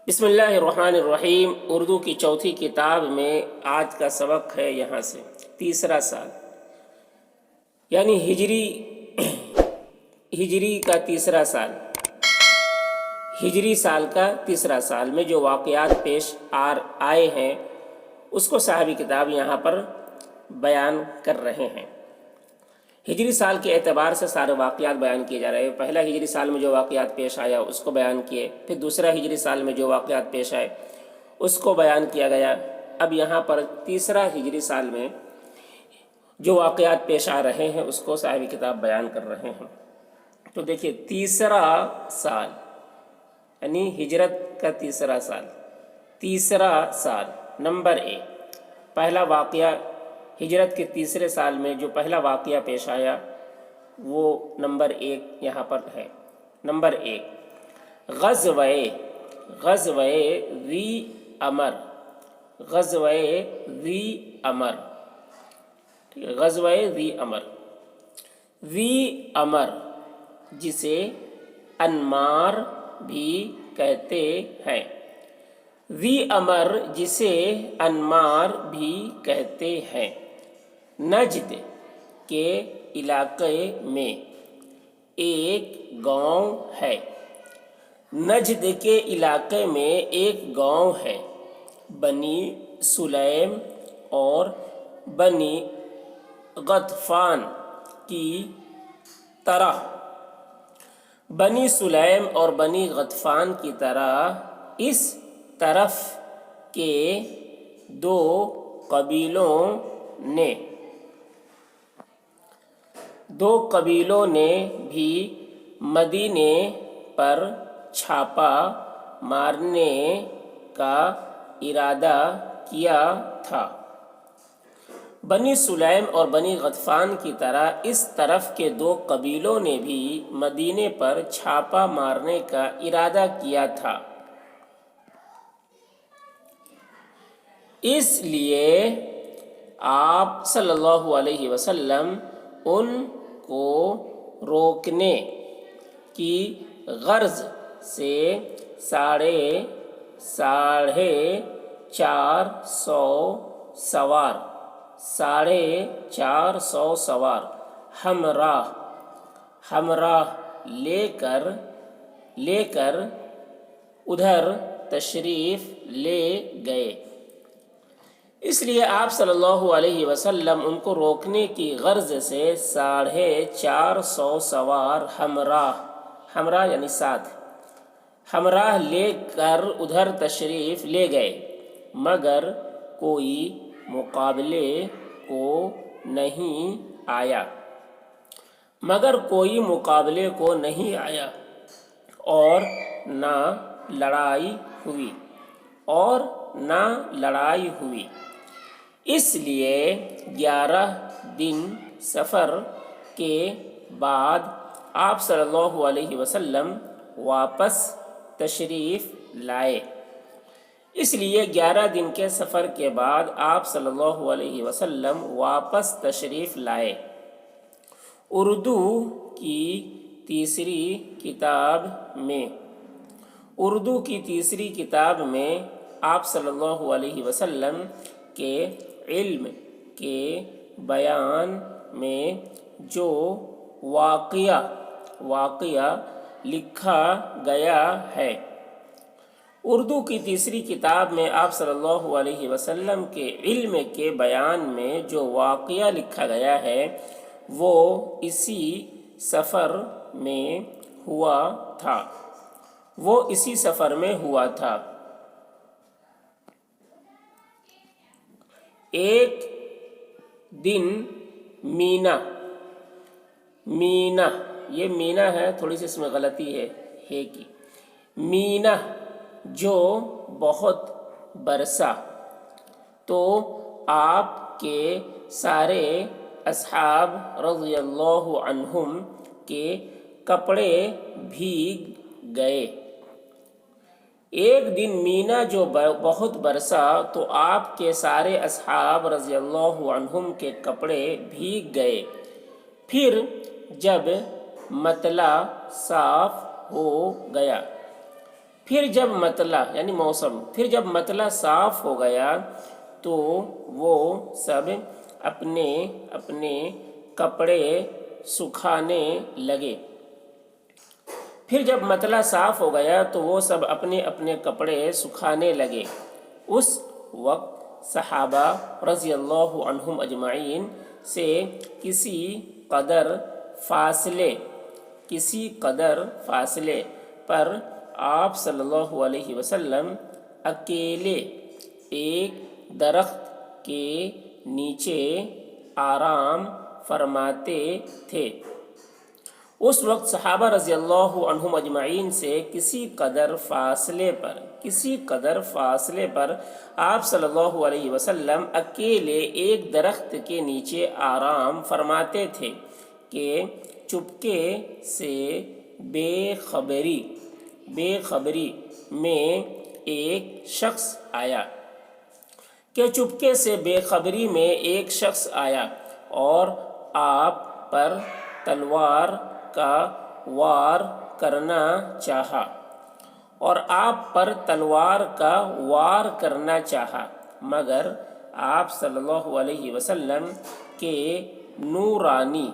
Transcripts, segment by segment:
بسم اللہ الرحمن الرحیم۔ اردو کی چوتھی کتاب میں آج کا سبق ہے یہاں سے تیسرا سال، یعنی ہجری کا تیسرا سال، ہجری سال کا تیسرا سال میں جو واقعات پیش آئے ہیں اس کو صاحب کتاب یہاں پر بیان کر رہے ہیں۔ ہجری سال کے اعتبار سے سارے واقعات بیان کیے جا رہے ہیں۔ پہلا ہجری سال میں جو واقعات پیش آیا اس کو بیان کیے، پھر دوسرا ہجری سال میں جو واقعات پیش آئے اس کو بیان کیا گیا۔ اب یہاں پر تیسرا ہجری سال میں جو واقعات پیش آ رہے ہیں اس کو صاحب کتاب بیان کر رہے ہیں۔ تو دیکھیے، تیسرا سال یعنی ہجرت کا تیسرا سال نمبر 1، پہلا واقعہ ہجرت کے تیسرے سال میں جو پہلا واقعہ پیش آیا وہ نمبر 1 یہاں پر ہے۔ نمبر 1، غزوہ ذی امر۔ ذی امر جسے انمار بھی کہتے ہیں، نجد کے علاقے میں ایک گاؤں ہے۔ بنی سلیم اور بنی غطفان کی طرح اس طرف کے دو قبیلوں نے بھی مدینے پر چھاپا مارنے کا ارادہ کیا تھا۔ بنی سلیم اور بنی غطفان کی طرح اس طرف کے دو قبیلوں نے بھی مدینے پر چھاپا مارنے کا ارادہ کیا تھا۔ اس لیے آپ صلی اللہ علیہ وسلم ان کو روکنے کی غرض سے ساڑھے 450 سوار ہمراہ لے کر ادھر تشریف لے گئے۔ اس لیے آپ صلی اللہ علیہ وسلم ان کو روکنے کی غرض سے 450 سوار ہمراہ یعنی ساتھ ہمراہ لے کر ادھر تشریف لے گئے، مگر کوئی مقابلے کو نہیں آیا اور نہ لڑائی ہوئی۔ اس لیے 11 دن سفر کے بعد آپ صلی اللہ علیہ وسلم واپس تشریف لائے۔ اردو کی تیسری کتاب میں آپ صلی اللہ علیہ وسلم کے علم کے بیان میں جو واقعہ لکھا گیا ہے، اردو کی تیسری کتاب میں آپ صلی اللہ علیہ وسلم کے علم کے بیان میں جو واقعہ لکھا گیا ہے وہ اسی سفر میں ہوا تھا۔ ایک دن مینا، یہ مینا ہے، تھوڑی سی اس میں غلطی ہے کہ مینا جو بہت برسا تو آپ کے سارے اصحاب رضی اللہ عنہم کے کپڑے بھیگ گئے۔ ایک دن مینا جو بہت برسا تو آپ کے سارے اصحاب رضی اللہ عنہم کے کپڑے بھیگ گئے۔ پھر جب مطلع صاف ہو گیا پھر جب مطلع یعنی موسم، پھر جب مطلع صاف ہو گیا تو وہ سب اپنے اپنے کپڑے سکھانے لگے۔ پھر جب مطلع صاف ہو گیا تو وہ سب اپنے اپنے کپڑے سکھانے لگے۔ اس وقت صحابہ رضی اللہ عنہم اجمعین سے کسی قدر فاصلے پر آپ صلی اللہ علیہ وسلم اکیلے ایک درخت کے نیچے آرام فرماتے تھے۔ اس وقت صحابہ رضی اللہ عنہم اجمعین سے کسی قدر فاصلے پر آپ صلی اللہ علیہ وسلم اکیلے ایک درخت کے نیچے آرام فرماتے تھے کہ چپکے سے بے خبری میں ایک شخص آیا اور آپ پر تلوار کا وار کرنا چاہا مگر آپ صلی اللہ علیہ وسلم کے نورانی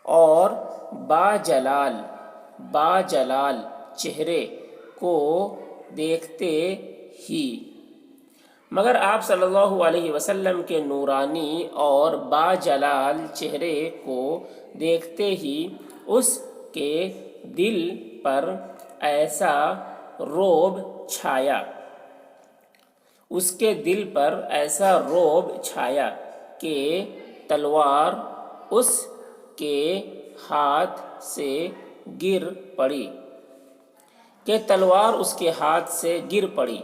اور باجلال چہرے کو دیکھتے ہی اس کے دل پر ایسا رعب چھایا کہ تلوار اس کے ہاتھ سے گر پڑی۔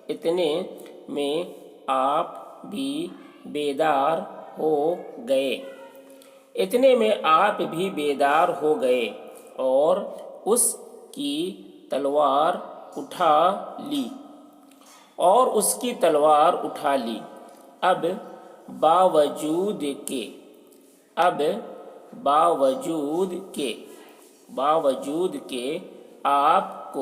اتنے میں آپ بھی بیدار ہو گئے اور اس کی تلوار اٹھا لی۔ اب باوجود کہ آپ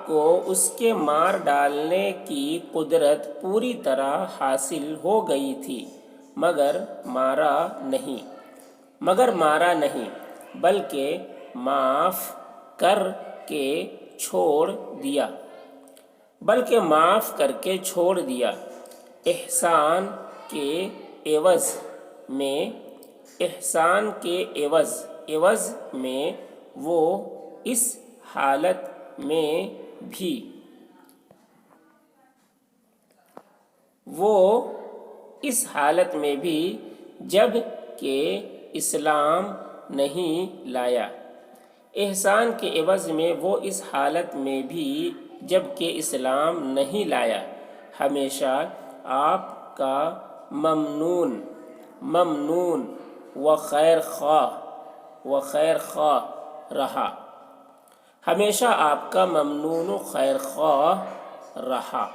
کو اس کے مار ڈالنے کی قدرت پوری طرح حاصل ہو گئی تھی، مگر مارا نہیں بلکہ معاف کر کے چھوڑ دیا۔ احسان کے عوض میں وہ اس حالت میں بھی جب کہ اسلام نہیں لایا۔ ہمیشہ آپ کا ممنون و خیر خواہ رہا۔